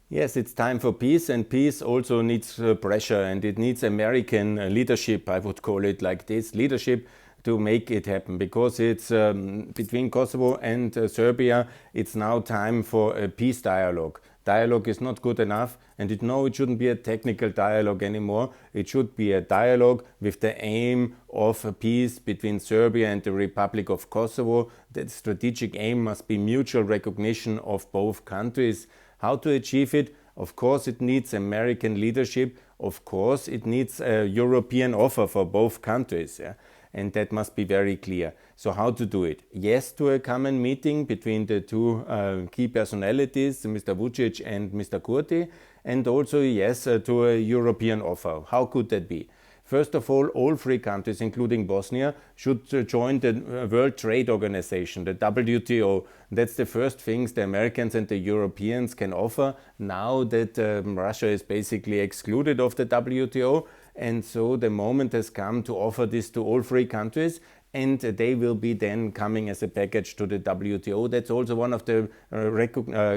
Yes, it's time for peace, and peace also needs pressure, and it needs American leadership, I would call it like this, leadership to make it happen, because it's between Kosovo and Serbia, it's now time for a peace dialogue. Dialogue is not good enough, and it shouldn't be a technical dialogue anymore. It should be a dialogue with the aim of a peace between Serbia and the Republic of Kosovo. The strategic aim must be mutual recognition of both countries. How to achieve it? Of course, it needs American leadership. Of course, it needs a European offer for both countries. Yeah? And that must be very clear. So how to do it? Yes to a common meeting between the two key personalities, Mr. Vucic and Mr. Kurti, and also yes to a European offer. How could that be? First of all three countries, including Bosnia, should join the World Trade Organization, the WTO. That's the first things the Americans and the Europeans can offer now that Russia is basically excluded of the WTO. And so the moment has come to offer this to all three countries, and they will be then coming as a package to the WTO. That's also one of the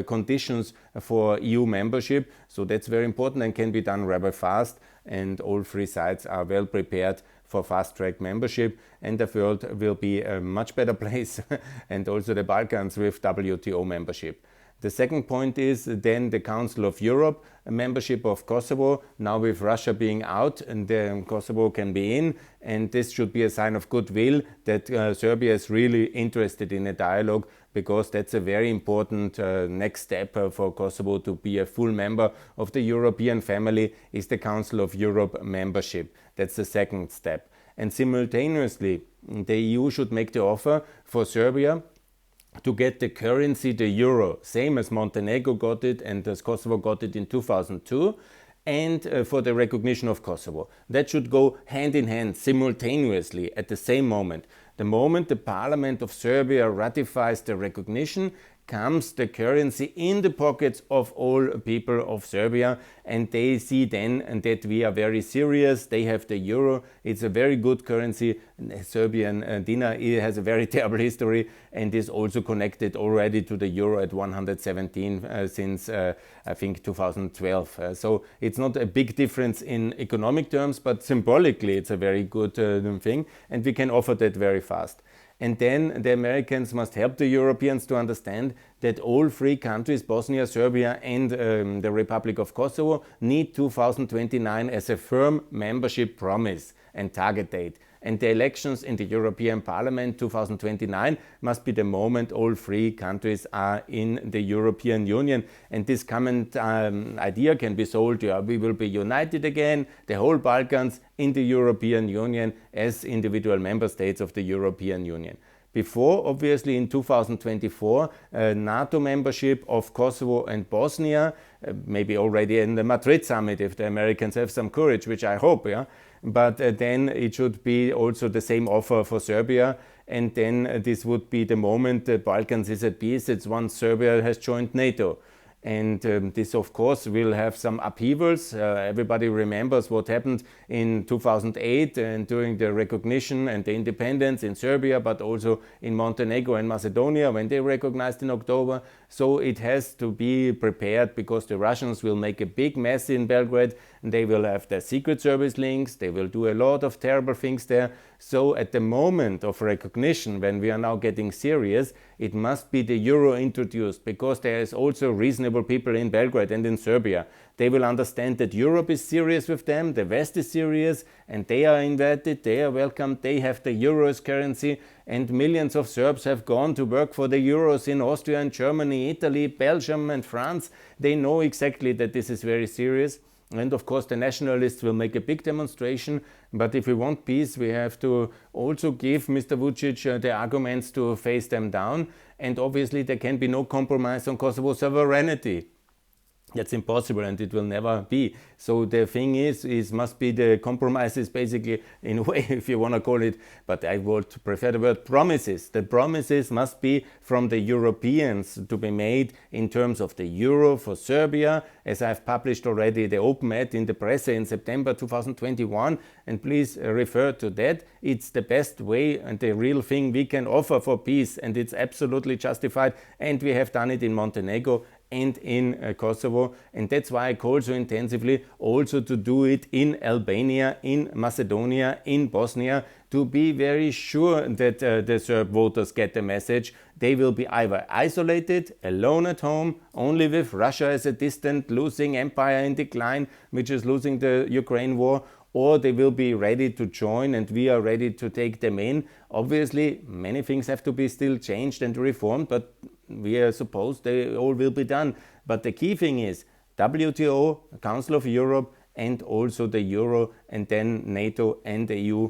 conditions for EU membership. So that's very important and can be done rather fast. And all three sides are well prepared for fast-track membership, and the world will be a much better place, and also the Balkans with WTO membership. The second point is then the Council of Europe, a membership of Kosovo. Now with Russia being out, and Kosovo can be in, and this should be a sign of goodwill that Serbia is really interested in a dialogue, because that's a very important next step for Kosovo to be a full member of the European family, is the Council of Europe membership. That's the second step. And simultaneously, the EU should make the offer for Serbia to get the currency, the euro, same as Montenegro got it and as Kosovo got it in 2002, and for the recognition of Kosovo. That should go hand in hand, simultaneously, at the same moment. The moment the Parliament of Serbia ratifies the recognition, comes the currency in the pockets of all people of Serbia, and they see then that we are very serious. They have the euro. It's a very good currency. Serbian dinar has a very terrible history and is also connected already to the euro at 117 since I think 2012. So it's not a big difference in economic terms, but symbolically it's a very good thing, and we can offer that very fast. And then the Americans must help the Europeans to understand that all three countries, Bosnia, Serbia and the Republic of Kosovo, need 2029 as a firm membership promise and target date. And the elections in the European Parliament 2029 must be the moment all three countries are in the European Union. And this common idea can be sold, yeah, we will be united again, the whole Balkans in the European Union as individual member states of the European Union. Before, obviously, in 2024, NATO membership of Kosovo and Bosnia, maybe already in the Madrid summit if the Americans have some courage, which I hope, yeah. But then it should be also the same offer for Serbia, and then this would be the moment the Balkans is at peace. It's once Serbia has joined NATO. And this, of course, will have some upheavals. Everybody remembers what happened in 2008 and during the recognition and the independence in Serbia, but also in Montenegro and Macedonia when they recognized in October. So it has to be prepared, because the Russians will make a big mess in Belgrade. They will have their secret service links. They will do a lot of terrible things there. So at the moment of recognition, when we are now getting serious, it must be the euro introduced, because there is also reasonable people in Belgrade and in Serbia. They will understand that Europe is serious with them, the West is serious, and they are invited, they are welcome, they have the euro as currency, and millions of Serbs have gone to work for the euros in Austria and Germany, Italy, Belgium and France. They know exactly that this is very serious. And of course the nationalists will make a big demonstration, but if we want peace, we have to also give Mr. Vucic the arguments to face them down, and obviously there can be no compromise on Kosovo's sovereignty. That's impossible, and it will never be. So the thing must be the compromises, basically, in a way, if you want to call it, but I would prefer the word promises. The promises must be from the Europeans to be made in terms of the euro for Serbia, as I've published already the open ad in the press in September 2021, and please refer to that. It's the best way and the real thing we can offer for peace, and it's absolutely justified, and we have done it in Montenegro, and in Kosovo. And that's why I call so intensively also to do it in Albania, in Macedonia, in Bosnia, to be very sure that the Serb voters get the message. They will be either isolated, alone at home, only with Russia as a distant, losing empire in decline, which is losing the Ukraine war, or they will be ready to join, and we are ready to take them in. Obviously, many things have to be still changed and reformed, but we are supposed they all will be done. But the key thing is WTO, Council of Europe, and also the Euro, and then NATO and the EU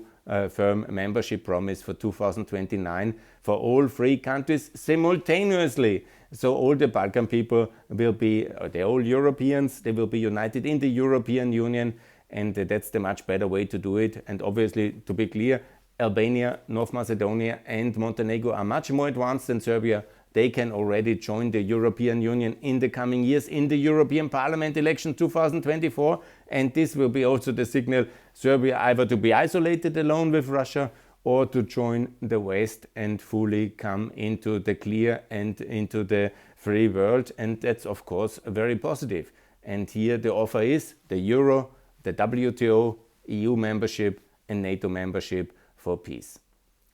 firm membership promise for 2029 for all three countries simultaneously. So all the Balkan people will be, they're all Europeans, they will be united in the European Union, and that's the much better way to do it. And obviously, to be clear, Albania, North Macedonia and Montenegro are much more advanced than Serbia. They can already join the European Union in the coming years in the European Parliament election 2024. And this will be also the signal Serbia either to be isolated alone with Russia or to join the West and fully come into the clear and into the free world. And that's, of course, very positive. And here the offer is the Euro, the WTO, EU membership and NATO membership for peace.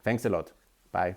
Thanks a lot. Bye.